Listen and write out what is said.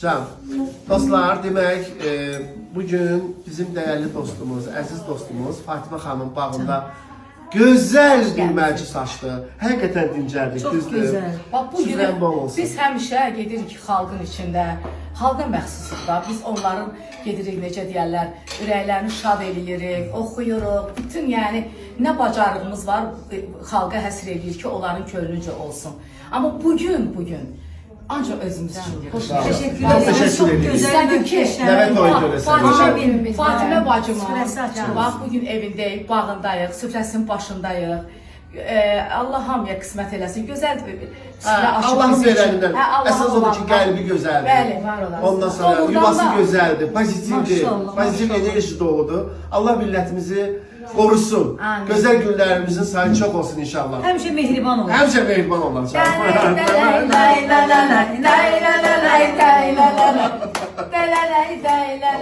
Can, dostlar, demək, bugün bizim dəyərli dostumuz, əziz dostumuz Fatimə xanım bağında gözəl bir məclis açdı. Həqiqətən dincəldik. Çox gözəl. Bax, bu Sizdən günü bol olsun. biz həmişə gedirik xalqın içində, xalqa məxsusdur da. Biz onların gedirik, necə deyərlər, ürəklərini şad eləyirik, oxuyuruq. Bütün yəni nə bacarığımız var, xalqa həsr edirik ki, onların könlüncə olsun. Amma bugün ancaq özümüzdən xoş Teşekkür Çok ederim. teşekkür Çok ederim. güzel bir Evet, oydu öyle Fatimə bacımın, Süfrəsi açılır. bax bugün evindəyik, bağındayıq, süfrəsinin başındayıq. Allah hamıya qismət eləsin. Gözəl süfrə Allah'ın aşımız verənindən. Allah Əsas odur ki, qəlbi gözəldir. Bəli, var olasın. Ondan sonra Doğrudan yuvası da- gözəldir, pozitivdir, Maşallah, pozitiv enerji doludur. Allah millətimizi qorusun. Amin. Gözəl günlərimizin sayı çox olsun inşallah. Həmişə mehriban olun. Həmişə mehriban olacaq. Lay lay lay lay lay lay lay lay lay lay lay lay lay lay lay lay lay.